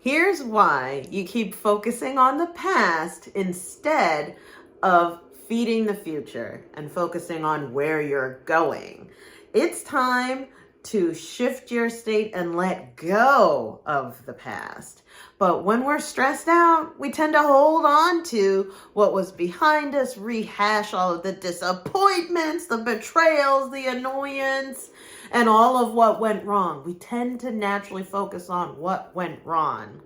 Here's why you keep focusing on the past instead of feeding the future and focusing on where you're going. It's time to shift your state and let go of the past. But when we're stressed out, we tend to hold on to what was behind us, rehash all of the disappointments, the betrayals, the annoyance, and all of what went wrong. We tend to naturally focus on what went wrong.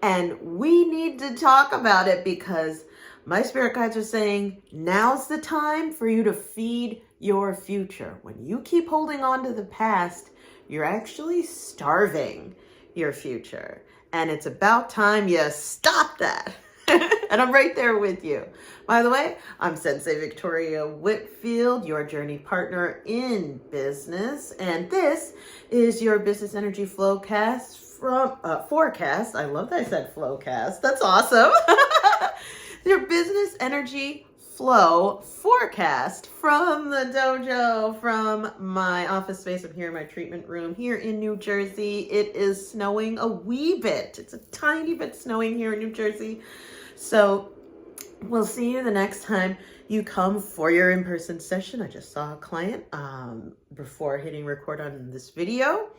And we need to talk about it because my spirit guides are saying, now's the time for you to feed your future. When you keep holding on to the past, you're actually starving your future. And it's about time you stop that. And I'm right there with you. By the way, I'm Sensei Victoria Whitfield, your journey partner in business. And this is your business energy flowcast from forecast. I love that I said flowcast. That's awesome. Your business energy flow forecast from the dojo, from my office space. I'm here in my treatment room here in New Jersey. It is snowing a wee bit. It's a tiny bit snowing here in New Jersey. So we'll see you the next time you come for your in-person session. I just saw a client before hitting record on this video.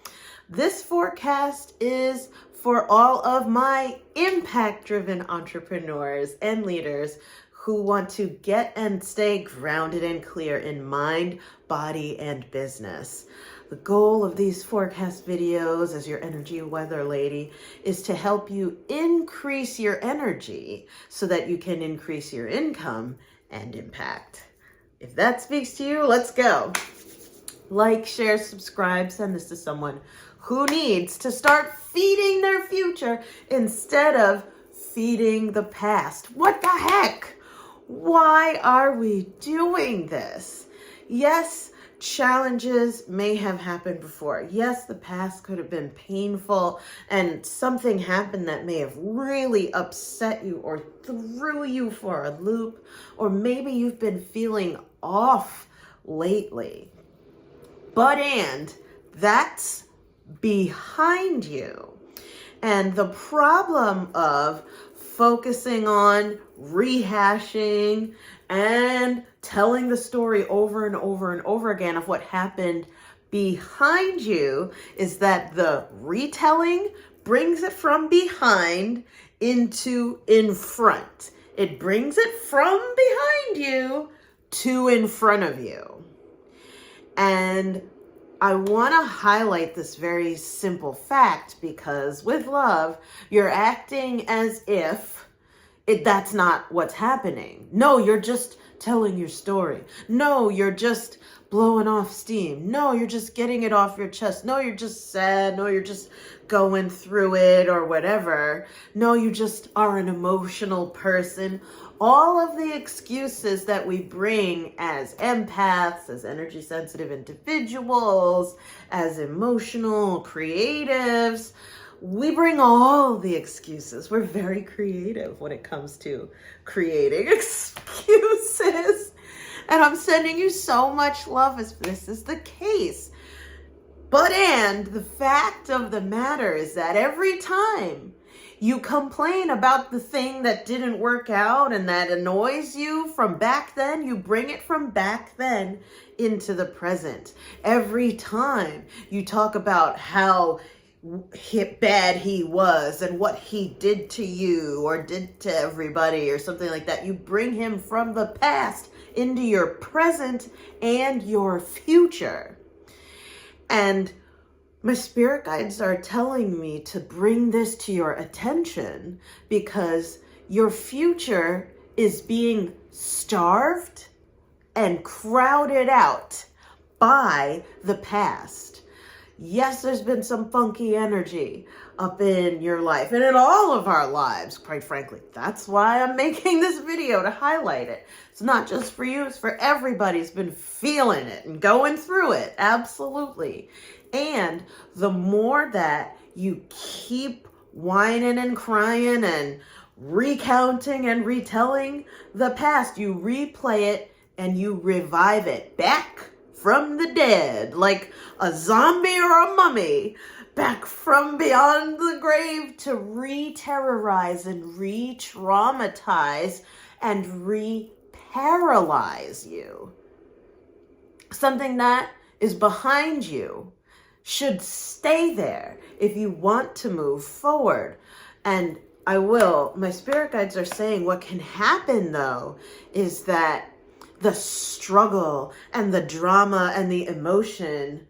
This forecast is for all of my impact-driven entrepreneurs and leaders who want to get and stay grounded and clear in mind, body, and business. The goal of these forecast videos as your energy weather lady is to help you increase your energy so that you can increase your income and impact. If that speaks to you, let's go. Like, share, subscribe, send this to someone who needs to start feeding their future instead of feeding the past. What the heck? Why are we doing this? Yes, challenges may have happened before. Yes, the past could have been painful and something happened that may have really upset you or threw you for a loop, or maybe you've been feeling off lately. But that's behind you. And the problem of focusing on rehashing and telling the story over and over and over again of what happened behind you is that the retelling brings it from behind into in front. It brings it from behind you to in front of you. And I want to highlight this very simple fact because with love, you're acting as if that's not what's happening. No, you're just telling your story. No, you're just blowing off steam. No, you're just getting it off your chest. No, you're just sad. No, you're just going through it or whatever. No, you just are an emotional person. All of the excuses that we bring as empaths, as energy sensitive individuals, as emotional creatives, we bring all the excuses. We're very creative when it comes to creating excuses. And I'm sending you so much love if this is the case. And the fact of the matter is that every time you complain about the thing that didn't work out and that annoys you from back then, you bring it from back then into the present. Every time you talk about how bad he was and what he did to you or did to everybody or something like that, you bring him from the past into your present and your future. And my spirit guides are telling me to bring this to your attention because your future is being starved and crowded out by the past. Yes, there's been some funky energy up in your life and in all of our lives, quite frankly. That's why I'm making this video, to highlight it. It's not just for you, it's for everybody who's been feeling it and going through it. Absolutely. And the more that you keep whining and crying and recounting and retelling the past, you replay it and you revive it back from the dead, like a zombie or a mummy, back from beyond the grave to re-terrorize and re-traumatize and re-paralyze you. Something that is behind you should stay there if you want to move forward. And my spirit guides are saying what can happen though is that the struggle and the drama and the emotion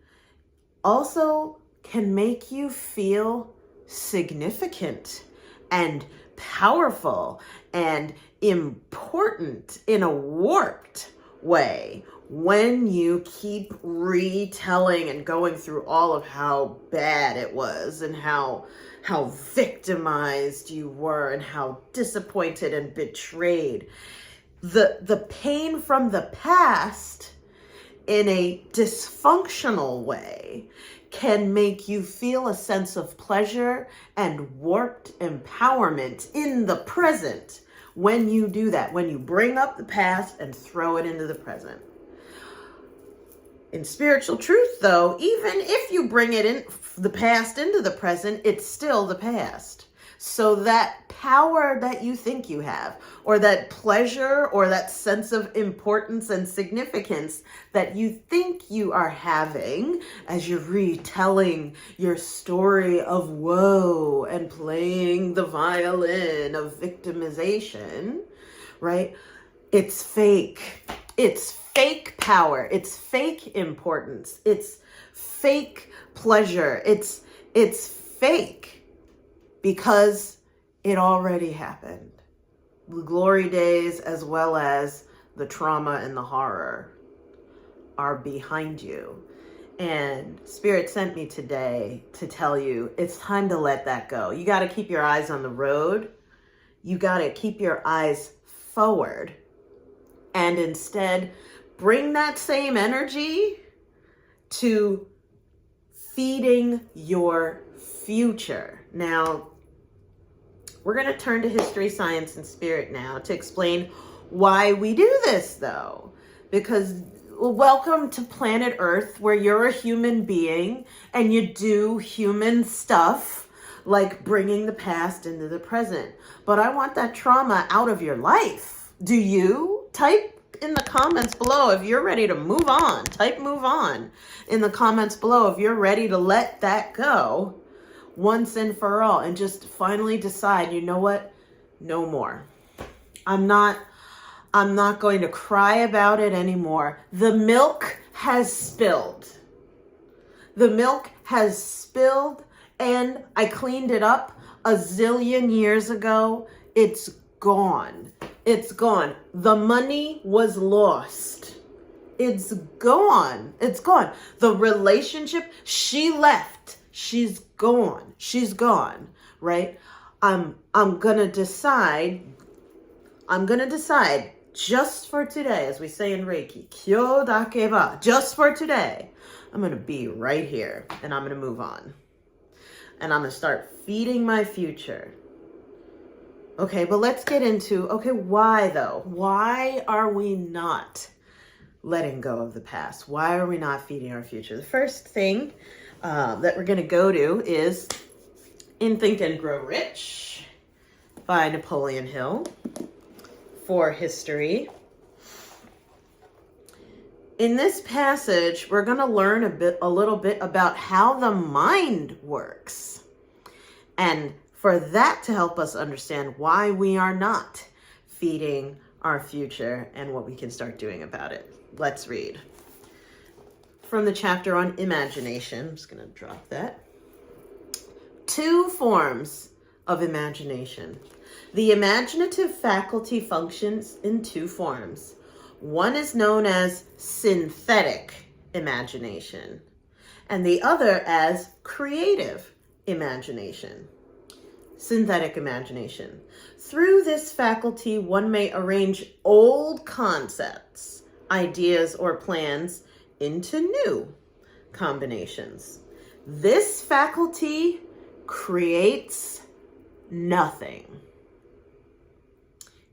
also can make you feel significant and powerful and important in a warped way when you keep retelling and going through all of how bad it was and how victimized you were and how disappointed and betrayed. The pain from the past in a dysfunctional way can make you feel a sense of pleasure and warped empowerment in the present when you do that, when you bring up the past and throw it into the present. In spiritual truth, though, even if you bring the past into the present, it's still the past. So that power that you think you have, or that pleasure, or that sense of importance and significance that you think you are having as you're retelling your story of woe and playing the violin of victimization, right? It's fake. It's fake power. It's fake importance. It's fake pleasure. It's fake because it already happened. The glory days as well as the trauma and the horror are behind you. And Spirit sent me today to tell you it's time to let that go. You got to keep your eyes on the road. You got to keep your eyes forward. And instead, bring that same energy to feeding your future. Now, we're going to turn to history, science, and spirit now to explain why we do this, though. Because welcome to planet Earth, where you're a human being and you do human stuff like bringing the past into the present. But I want that trauma out of your life. Do you? Type in the comments below if you're ready to move on. Type move on in the comments below if you're ready to let that go once and for all and just finally decide, you know what? No more. I'm not going to cry about it anymore. The milk has spilled. The milk has spilled and I cleaned it up a zillion years ago. It's gone. It's gone. The money was lost. It's gone. It's gone. The relationship, she left. She's gone. She's gone, right? I'm going to decide just for today, as we say in Reiki, kyo dakeba, just for today, I'm going to be right here and I'm going to move on. And I'm going to start feeding my future. Okay, but let's get into, why though? Why are we not letting go of the past? Why are we not feeding our future? The first thing that we're going to go to is in Think and Grow Rich by Napoleon Hill for history. In this passage, we're going to learn a little bit about how the mind works. And for that to help us understand why we are not feeding our future and what we can start doing about it. Let's read from the chapter on imagination. I'm just going to drop that. 2 forms of imagination. The imaginative faculty functions in 2 forms. One is known as synthetic imagination, and the other as creative imagination. Synthetic imagination. Through this faculty, one may arrange old concepts, ideas, or plans into new combinations. This faculty creates nothing.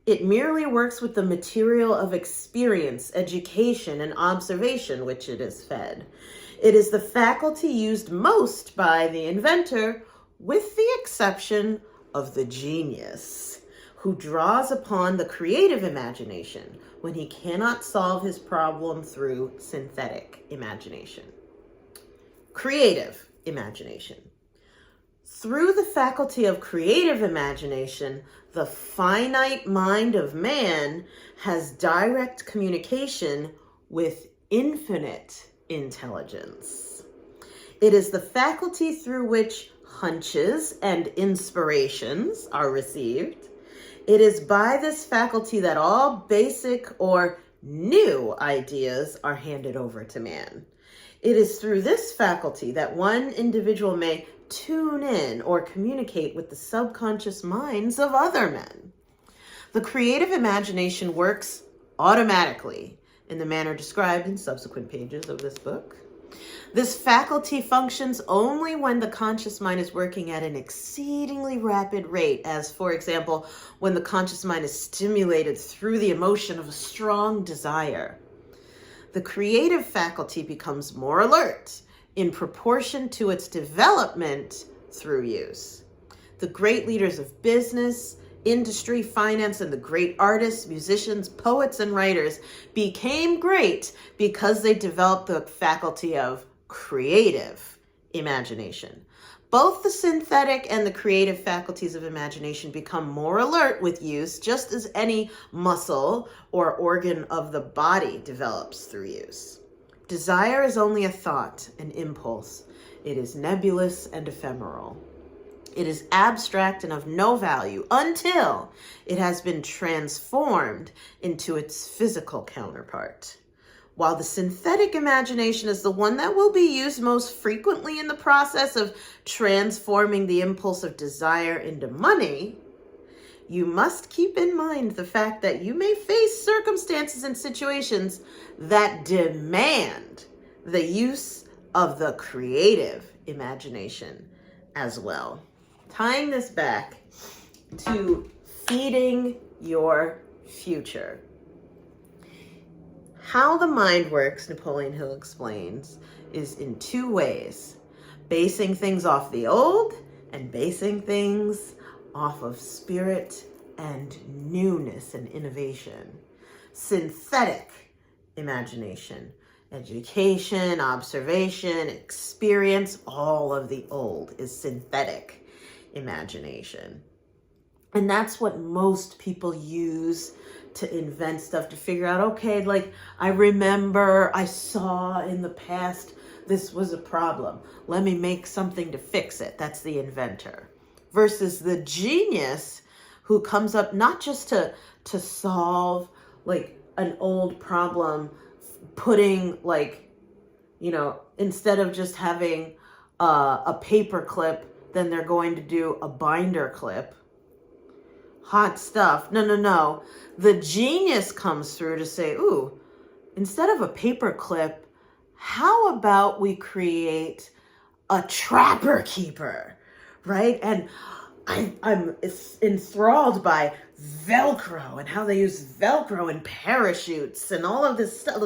It merely works with the material of experience, education, and observation which it is fed. It is the faculty used most by the inventor, with the exception of the genius, who draws upon the creative imagination when he cannot solve his problem through synthetic imagination. Creative imagination. Through the faculty of creative imagination, the finite mind of man has direct communication with infinite intelligence. It is the faculty through which hunches and inspirations are received. It is by this faculty that all basic or new ideas are handed over to man. It is through this faculty that one individual may tune in or communicate with the subconscious minds of other men. The creative imagination works automatically in the manner described in subsequent pages of this book. This faculty functions only when the conscious mind is working at an exceedingly rapid rate, as, for example, when the conscious mind is stimulated through the emotion of a strong desire. The creative faculty becomes more alert in proportion to its development through use. The great leaders of business, industry, finance, and the great artists, musicians, poets, and writers became great because they developed the faculty of creative imagination. Both the synthetic and the creative faculties of imagination become more alert with use, just as any muscle or organ of the body develops through use. Desire is only a thought, an impulse. It is nebulous and ephemeral. It is abstract and of no value until it has been transformed into its physical counterpart. While the synthetic imagination is the one that will be used most frequently in the process of transforming the impulse of desire into money, you must keep in mind the fact that you may face circumstances and situations that demand the use of the creative imagination as well. Tying this back to feeding your future. How the mind works, Napoleon Hill explains, is in two ways: basing things off the old and basing things off of spirit and newness and innovation. Synthetic imagination, education, observation, experience, all of the old is synthetic imagination. And that's what most people use to invent stuff, to figure out, okay, like, I remember I saw in the past this was a problem. Let me make something to fix it. That's the inventor. Versus the genius who comes up not just to solve like an old problem, putting like, you know, instead of just having a paper clip, then they're going to do a binder clip. Hot stuff. No. The genius comes through to say, ooh, instead of a paper clip, how about we create a trapper keeper, right? And I'm enthralled by Velcro and how they use Velcro and parachutes and all of this stuff.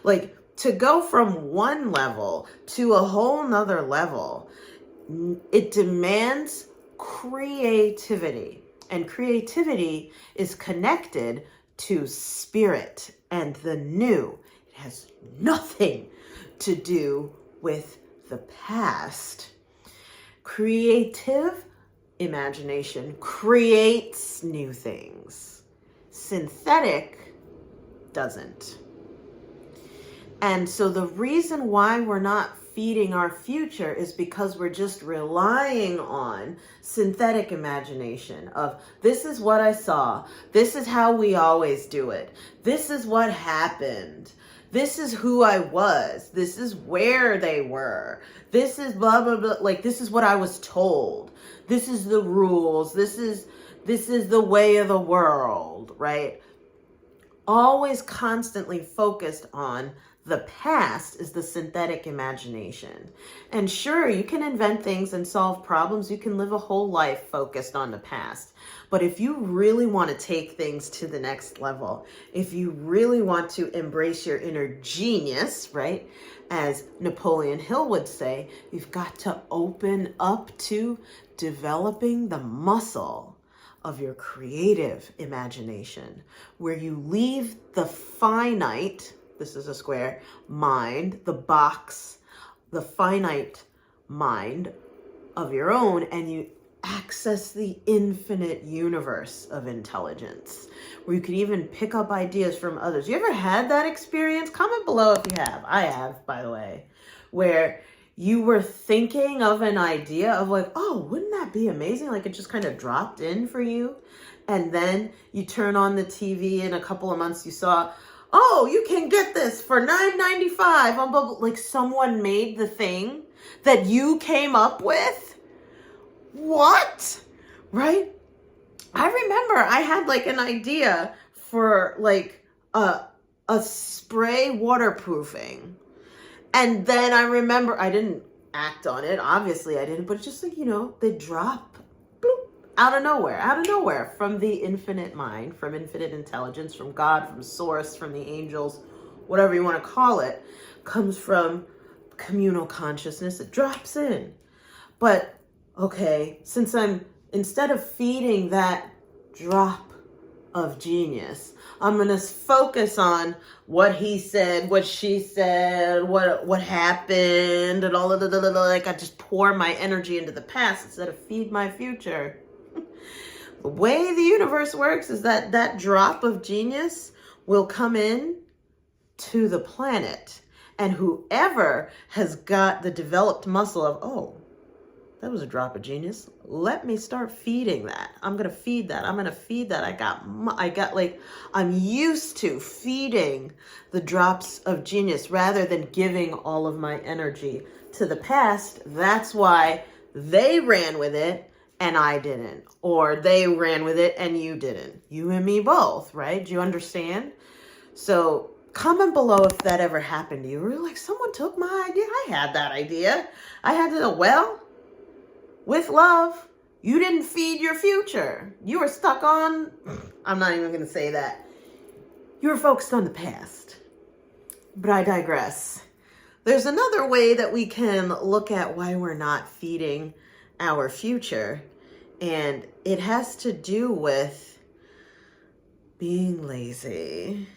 Like, to go from one level to a whole nother level, it demands creativity. And creativity is connected to spirit and the new. It has nothing to do with the past. Creative imagination creates new things. Synthetic doesn't. And so the reason why we're not feeding our future is because we're just relying on synthetic imagination of, this is what I saw, this is how we always do it, this is what happened, this is who I was, this is where they were, this is blah blah blah, like, this is what I was told, this is the rules, this is the way of the world, right? Always constantly focused on The past is the synthetic imagination. And sure, you can invent things and solve problems. You can live a whole life focused on the past. But if you really want to take things to the next level, if you really want to embrace your inner genius, right? As Napoleon Hill would say, you've got to open up to developing the muscle of your creative imagination, where you leave the finite, this is a square, mind, the box, the finite mind of your own, and you access the infinite universe of intelligence, where you can even pick up ideas from others. You ever had that experience? Comment below if you have. I have, by the way, where you were thinking of an idea of like, oh, wouldn't that be amazing? Like it just kind of dropped in for you. And then you turn on the TV in a couple of months, you saw, oh, you can get this for $9.95 on Bubble. Like someone made the thing that you came up with. What? Right? I remember I had like an idea for like a spray waterproofing. And then I remember I didn't act on it. Obviously I didn't, but it's just like, they drop bloop, out of nowhere from the infinite mind, from infinite intelligence, from God, from source, from the angels, whatever you want to call it, comes from communal consciousness. It drops in. But okay, since instead of feeding that drop of genius, I'm going to focus on what he said, what she said, what happened, and all of the, like I just pour my energy into the past instead of feed my future. The way the universe works is that that drop of genius will come in to the planet, and whoever has got the developed muscle of, oh, that was a drop of genius. Let me start feeding that. I'm going to feed that. I'm going to feed that. I'm used to feeding the drops of genius rather than giving all of my energy to the past. That's why they ran with it and I didn't. Or they ran with it and you didn't. You and me both, right? Do you understand? So comment below if that ever happened to you. Or like, someone took my idea. I had that idea. I had to know, well, with love, you didn't feed your future. You were stuck on, I'm not even going to say that. You were focused on the past. But I digress. There's another way that we can look at why we're not feeding our future. And it has to do with being lazy,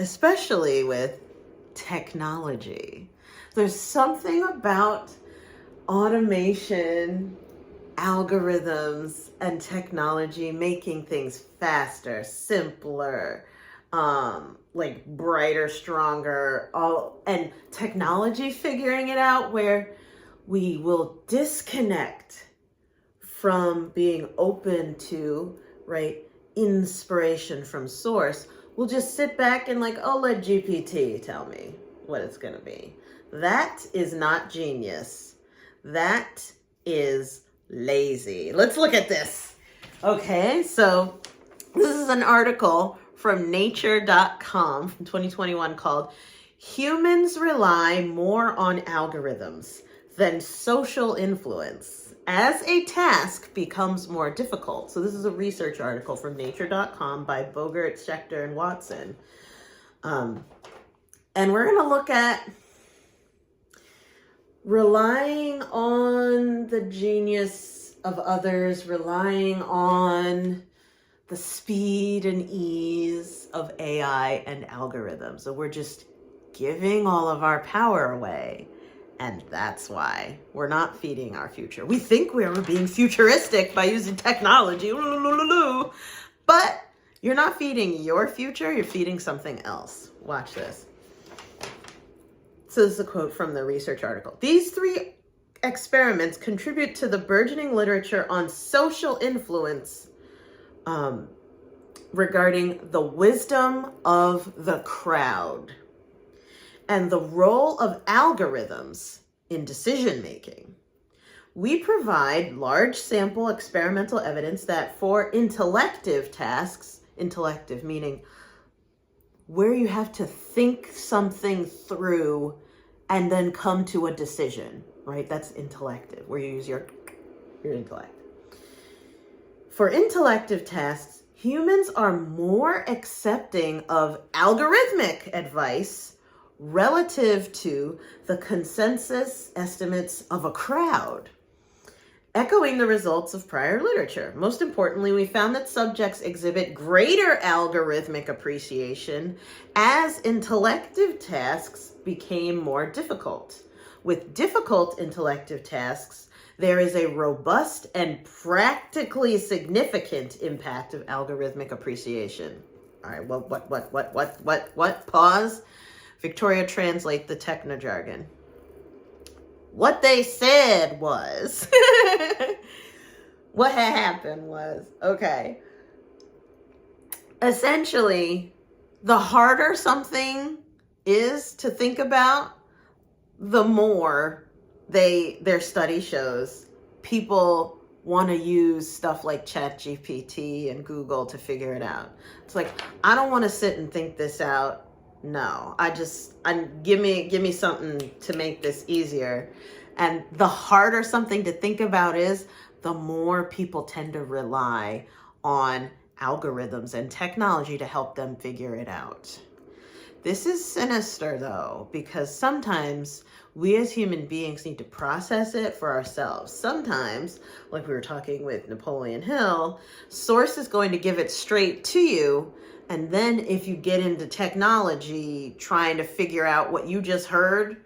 especially with technology. There's something about automation, algorithms, and technology making things faster, simpler, like brighter, stronger, and technology figuring it out where we will disconnect from being open to, right, inspiration from source. We'll just sit back and like, oh, let GPT tell me what it's going to be. That is not genius. That is lazy. Let's look at this. Okay, so this is an article from nature.com from 2021 called Humans Rely More on Algorithms Than Social Influence as a Task Becomes More Difficult. So this is a research article from nature.com by Bogert, Schechter, and Watson. And we're going to look at relying on the genius of others, relying on the speed and ease of AI and algorithms. So we're just giving all of our power away. And that's why we're not feeding our future. We think we're being futuristic by using technology, but you're not feeding your future, you're feeding something else. Watch this. So this is a quote from the research article. These 3 experiments contribute to the burgeoning literature on social influence regarding the wisdom of the crowd and the role of algorithms in decision making. We provide large sample experimental evidence that for intellective tasks, intellective meaning where you have to think something through and then come to a decision, right? That's intellective, where you use your intellect. For intellective tasks, humans are more accepting of algorithmic advice relative to the consensus estimates of a crowd, echoing the results of prior literature. Most importantly, we found that subjects exhibit greater algorithmic appreciation as intellective tasks became more difficult. With difficult intellective tasks, there is a robust and practically significant impact of algorithmic appreciation. All right, well, what? Pause. Victoria, translate the techno jargon. What they said was, what had happened was, okay, essentially, the harder something is to think about, the more their study shows people want to use stuff like ChatGPT and Google to figure it out. It's like, I don't want to sit and think this out. No, give me something to make this easier. And the harder something to think about is, the more people tend to rely on algorithms and technology to help them figure it out. This is sinister though, because sometimes we as human beings need to process it for ourselves. Sometimes, like we were talking with Napoleon Hill, source is going to give it straight to you. And then if you get into technology, trying to figure out what you just heard,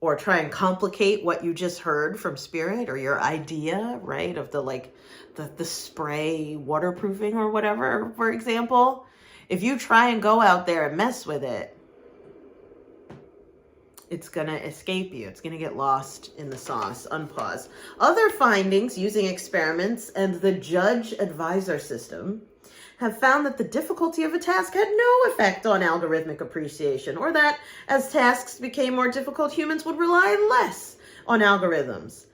or try and complicate what you just heard from spirit or your idea, right? Of the spray waterproofing or whatever, for example. If you try and go out there and mess with it, it's going to escape you. It's going to get lost in the sauce. Unpause. Other findings using experiments and the judge-advisor system have found that the difficulty of a task had no effect on algorithmic appreciation, or that as tasks became more difficult, humans would rely less on algorithms.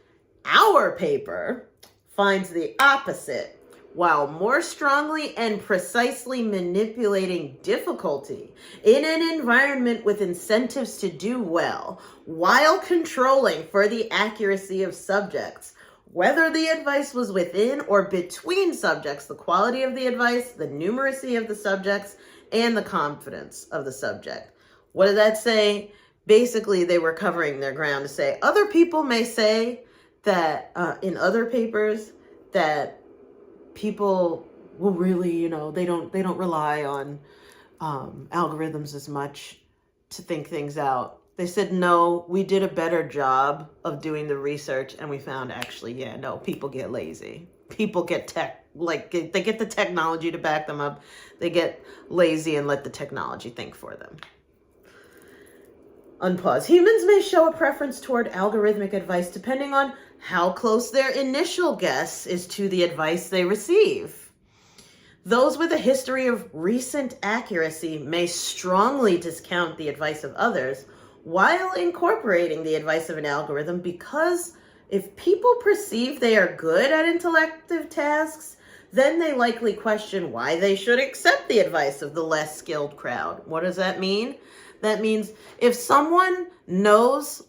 Our paper finds the opposite. While more strongly and precisely manipulating difficulty in an environment with incentives to do well, while controlling for the accuracy of subjects, whether the advice was within or between subjects, the quality of the advice, the numeracy of the subjects, and the confidence of the subject. What did that say? Basically, they were covering their ground to say, other people may say that in other papers that people will really, they don't rely on algorithms as much to think things out. They said, no, we did a better job of doing the research, and we found actually, people get lazy. People get they get the technology to back them up. They get lazy and let the technology think for them. Unpause. Humans may show a preference toward algorithmic advice depending on how close their initial guess is to the advice they receive. Those with a history of recent accuracy may strongly discount the advice of others while incorporating the advice of an algorithm, because if people perceive they are good at intellective tasks, then they likely question why they should accept the advice of the less skilled crowd. What does that mean? That means if someone knows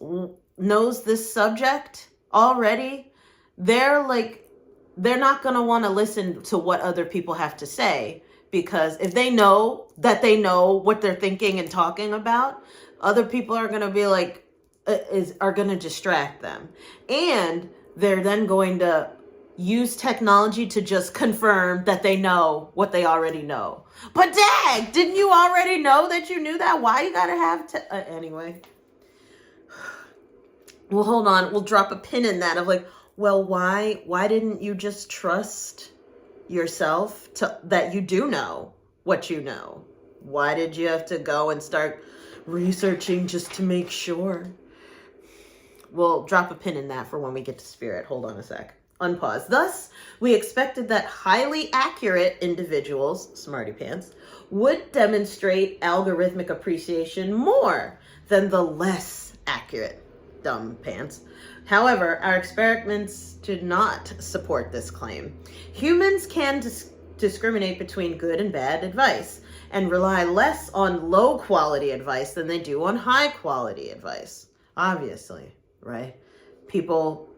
this subject already, they're not going to want to listen to what other people have to say, because if they know that they know what they're thinking and talking about, other people are going to be are going to distract them. And they're then going to use technology to just confirm that they know what they already know. But dang, didn't you already know that you knew that? Why you got to have anyway. Well, hold on. We'll drop a pin in that of why didn't you just trust yourself that you do know what you know? Why did you have to go and start researching just to make sure? We'll drop a pin in that for when we get to spirit. Hold on a sec. Unpause. Thus, we expected that highly accurate individuals, smarty pants, would demonstrate algorithmic appreciation more than the less accurate dumb pants. However, our experiments did not support this claim. Humans can discriminate between good and bad advice and rely less on low quality advice than they do on high quality advice. Obviously, right? People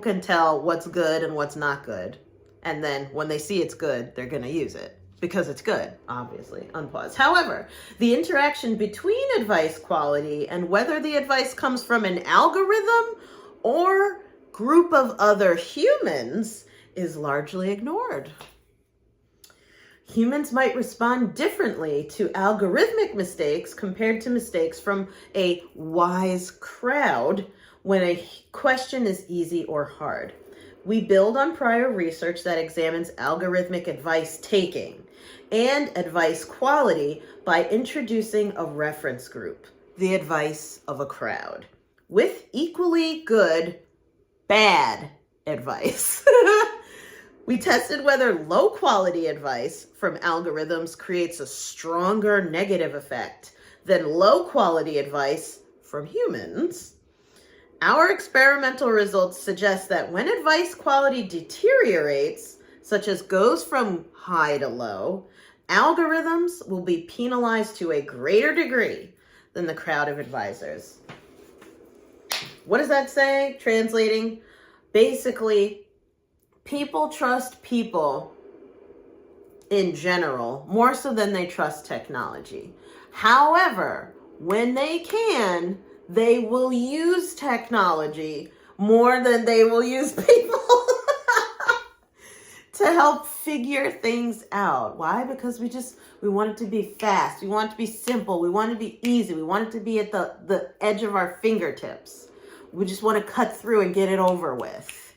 can tell what's good and what's not good. And then when they see it's good, they're going to use it because it's good, obviously, unpause. However, the interaction between advice quality and whether the advice comes from an algorithm or group of other humans is largely ignored. Humans might respond differently to algorithmic mistakes compared to mistakes from a wise crowd when a question is easy or hard. We build on prior research that examines algorithmic advice taking and advice quality by introducing a reference group, the advice of a crowd, with equally good, bad advice. We tested whether low quality advice from algorithms creates a stronger negative effect than low quality advice from humans. Our experimental results suggest that when advice quality deteriorates, such as goes from high to low, algorithms will be penalized to a greater degree than the crowd of advisors. What does that say? Translating, basically, people trust people in general more so than they trust technology. However, when they can, they will use technology more than they will use people to help figure things out. Why? Because we want it to be fast. We want it to be simple. We want it to be easy. We want it to be at the edge of our fingertips. We just want to cut through and get it over with.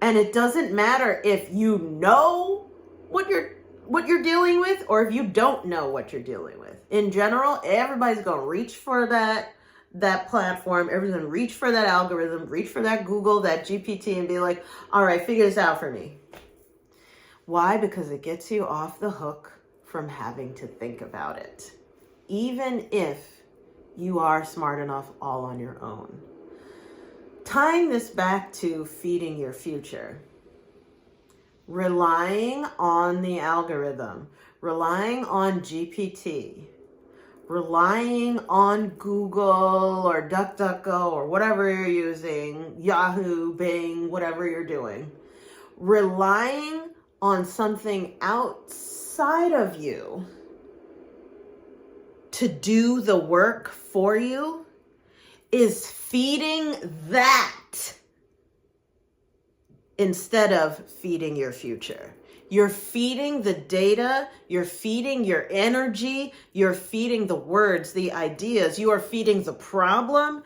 And it doesn't matter if you know what you're dealing with or if you don't know what you're dealing with. In general, everybody's going to reach for that platform. Everyone's going to reach for that algorithm, reach for that Google, that GPT, and be like, all right, figure this out for me. Why? Because it gets you off the hook from having to think about it, even if you are smart enough all on your own. Tying this back to feeding your future, relying on the algorithm, relying on GPT, relying on Google or DuckDuckGo or whatever you're using, Yahoo, Bing, whatever you're doing, relying on something outside of you to do the work for you is feeding that instead of feeding your future. You're feeding the data, you're feeding your energy, you're feeding the words, the ideas, you are feeding the problem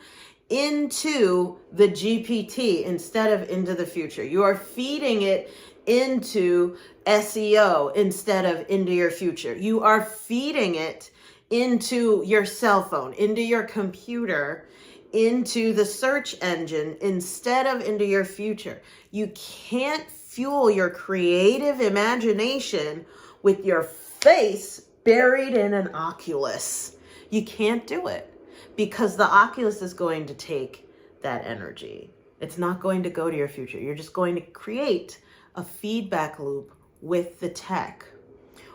into the GPT instead of into the future. You are feeding it into SEO instead of into your future. You are feeding it into your cell phone, into your computer, into the search engine instead of into your future. You can't fuel your creative imagination with your face buried in an Oculus. You can't do it because the Oculus is going to take that energy. It's not going to go to your future. You're just going to create a feedback loop with the tech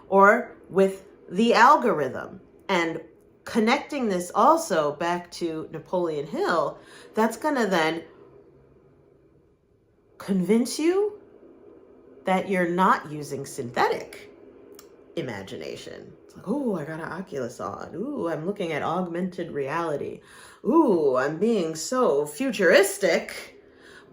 or with the algorithm. And connecting this also back to Napoleon Hill, that's going to then convince you that you're not using synthetic imagination. It's like, oh, I got an Oculus on. Ooh, I'm looking at augmented reality. Ooh, I'm being so futuristic.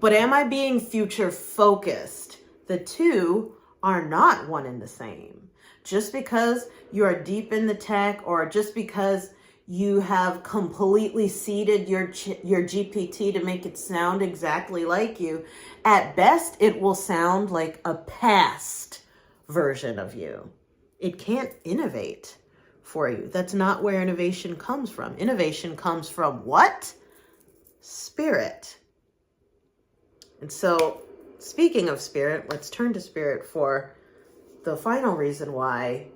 But am I being future focused? The two are not one and the same. Just because you are deep in the tech or just because you have completely seeded your GPT to make it sound exactly like you, at best, it will sound like a past version of you. It can't innovate for you. That's not where innovation comes from. Innovation comes from what? Spirit. And so, speaking of spirit, let's turn to spirit for the final reason why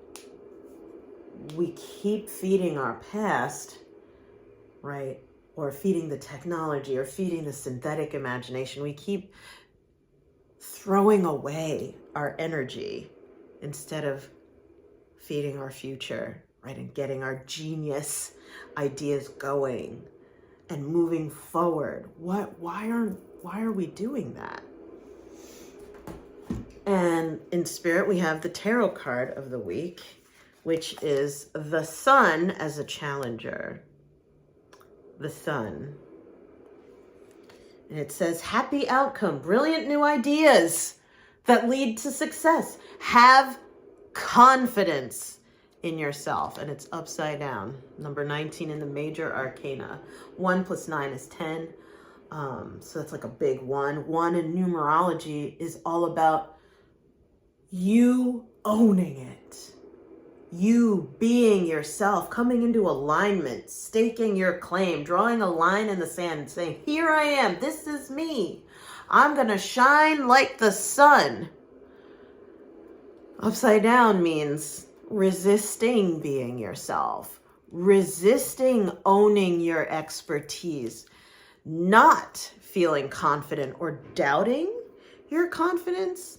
we keep feeding our past, right? Or feeding the technology or feeding the synthetic imagination. We keep throwing away our energy instead of feeding our future, right? And getting our genius ideas going and moving forward. Why are we doing that? And in spirit, we have the tarot card of the week, which is the Sun as a challenger. The Sun. And it says, happy outcome, brilliant new ideas that lead to success. Have confidence in yourself. And it's upside down. Number 19 in the major arcana. 1 + 9 is 10. So that's like a big one. 1 in numerology is all about you owning it. You being yourself, coming into alignment, staking your claim, drawing a line in the sand and saying, here I am, this is me. I'm going to shine like the sun. Upside down means resisting being yourself, resisting owning your expertise, not feeling confident or doubting your confidence.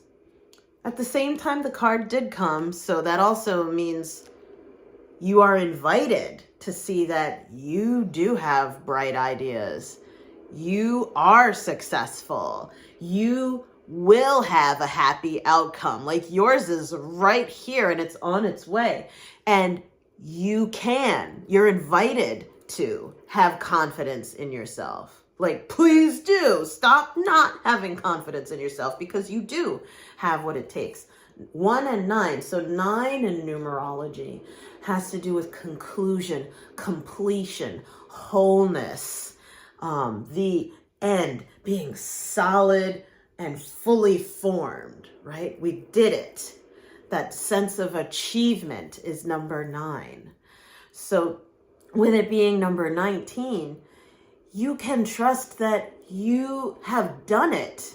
At the same time, the card did come, so that also means you are invited to see that you do have bright ideas. You are successful. You will have a happy outcome. Like yours is right here and it's on its way. And you're invited to have confidence in yourself. Like, please do stop not having confidence in yourself, because you do have what it takes. 1 and 9. So 9 in numerology has to do with conclusion, completion, wholeness, the end, being solid and fully formed, right? We did it. That sense of achievement is number 9. So with it being number 19, you can trust that you have done it.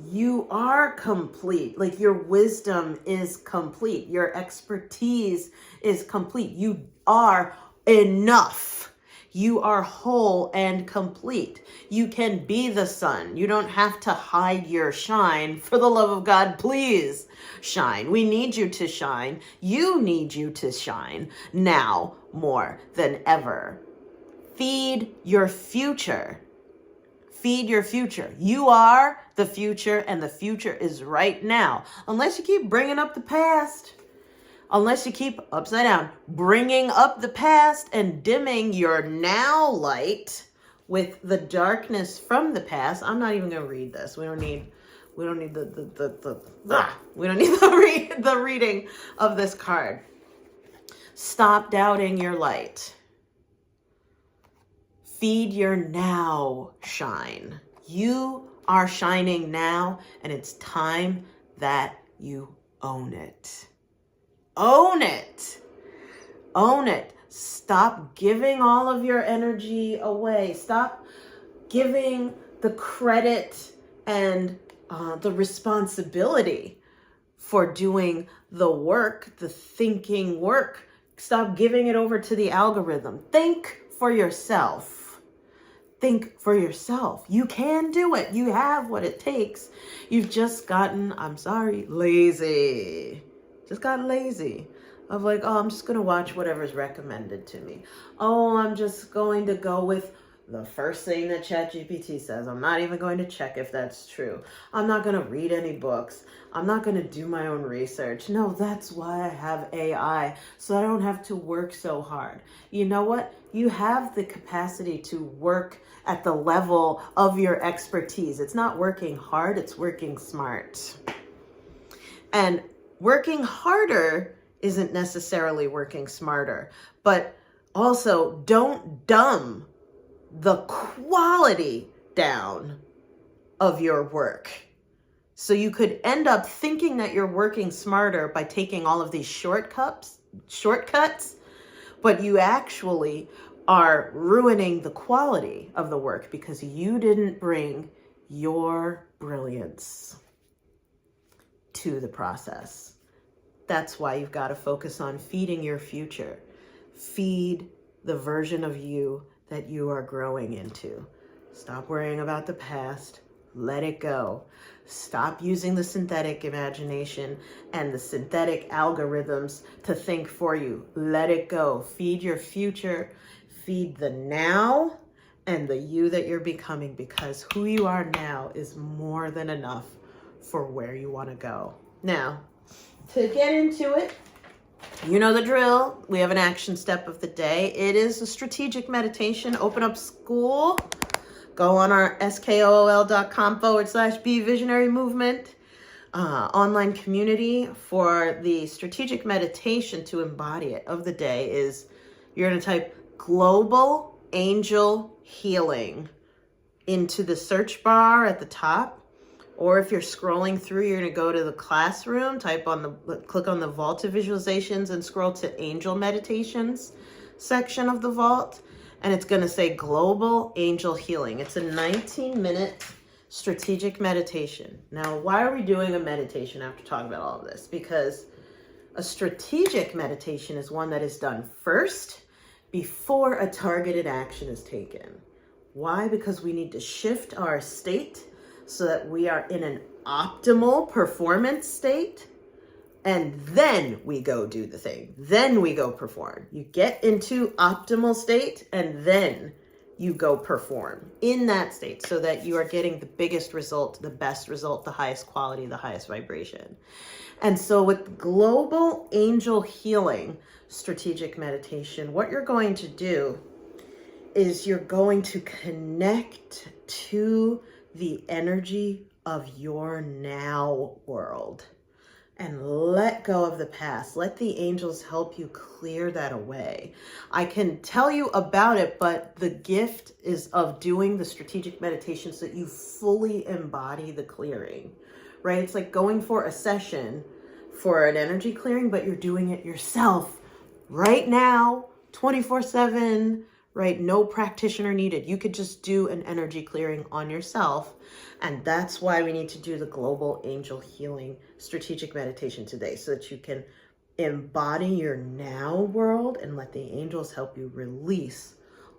You are complete. Like your wisdom is complete. Your expertise is complete. You are enough. You are whole and complete. You can be the sun. You don't have to hide your shine. For the love of God, please shine. We need you to shine. You need you to shine now more than ever. Feed your future. Feed your future. You are the future, and the future is right now. Unless you keep bringing up the past. Unless you keep, upside down, bringing up the past and dimming your now light with the darkness from the past. I'm not even going to read this. We don't need the reading of this card. Stop doubting your light. Feed your now shine. You are shining now, and it's time that you own it. Own it. Own it. Stop giving all of your energy away. Stop giving the credit and the responsibility for doing the work, the thinking work. Stop giving it over to the algorithm. Think for yourself. Think for yourself. You can do it. You have what it takes. You've just gotten, lazy. Just got lazy. Of like, oh, I'm just going to watch whatever's recommended to me. Oh, I'm just going to go with the first thing that ChatGPT says. I'm not even going to check if that's true. I'm not going to read any books. I'm not going to do my own research. No, that's why I have AI, so I don't have to work so hard. You know what? You have the capacity to work at the level of your expertise. It's not working hard, it's working smart. And working harder isn't necessarily working smarter, but also don't dumb the quality down of your work. So you could end up thinking that you're working smarter by taking all of these shortcuts, but you actually are ruining the quality of the work because you didn't bring your brilliance to the process. That's why you've got to focus on feeding your future. Feed the version of you that you are growing into. Stop worrying about the past. let it go. Stop using the synthetic imagination and the synthetic algorithms to think for you. Let it go. Feed your future, feed the now and the you that you're becoming, because who you are now is more than enough for where you want to go. Now, to get into it, you know the drill. We have an action step of the day. It is a strategic meditation. Open up Skool. Go on our skool.com/be visionary movement online community for the strategic meditation to embody it of the day. Is you're going to type global angel healing into the search bar at the top. Or if you're scrolling through, you're going to go to the classroom, click on the vault of visualizations and scroll to angel meditations section of the vault. And it's going to say global angel healing. It's a 19-minute strategic meditation. Now, why are we doing a meditation after talking about all of this? Because a strategic meditation is one that is done first before a targeted action is taken. Why? Because we need to shift our state so that we are in an optimal performance state. And then we go do the thing. Then we go perform. You get into optimal state and then you go perform in that state so that you are getting the biggest result, the best result, the highest quality, the highest vibration. And so with global angel healing strategic meditation, what you're going to do is you're going to connect to the energy of your now world. And let go of the past. Let the angels help you clear that away. I can tell you about it, but the gift is of doing the strategic meditation so that you fully embody the clearing, right? It's like going for a session for an energy clearing, but you're doing it yourself right now, 24/7, right? No practitioner needed. You could just do an energy clearing on yourself. And that's why we need to do the global angel healing strategic meditation today, so that you can embody your now world and let the angels help you release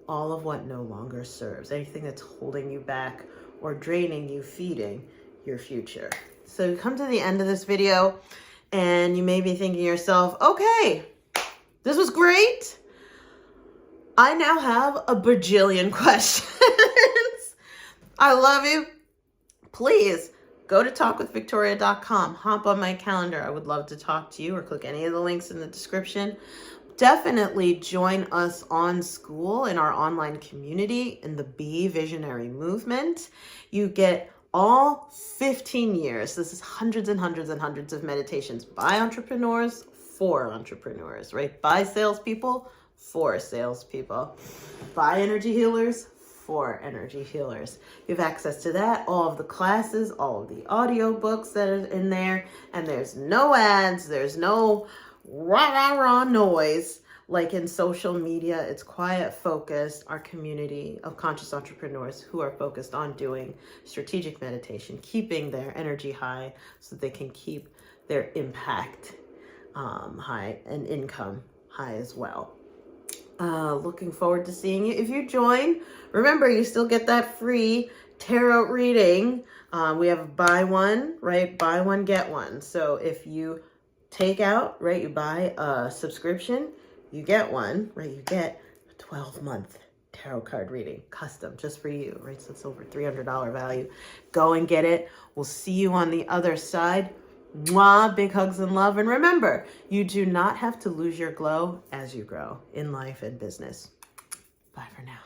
all of what no longer serves, anything that's holding you back or draining you, feeding your future. So you come to the end of this video and you may be thinking to yourself, okay, this was great. I now have a bajillion questions. I love you. Please go to talkwithvictoria.com, hop on my calendar. I would love to talk to you, or click any of the links in the description. Definitely join Us On Skool in our online community in the Be Visionary movement. You get all 15 years. This is hundreds and hundreds and hundreds of meditations by entrepreneurs for entrepreneurs, right? By salespeople for salespeople, by energy healers for energy healers. You have access to that, all of the classes, all of the audiobooks that are in there, and there's no ads, there's no rah noise like in social media. It's quiet, focused, our community of conscious entrepreneurs who are focused on doing strategic meditation, keeping their energy high so they can keep their impact high and income high as well. Looking forward to seeing you. If you join, remember, you still get that free tarot reading. We have buy one, right? Buy one, get one. So if you take out, right, you buy a subscription, you get one, right? You get a 12-month tarot card reading, custom, just for you, right? So it's over $300 value. Go and get it. We'll see you on the other side. Mwah, big hugs and love. And remember, you do not have to lose your glow as you grow in life and business. Bye for now.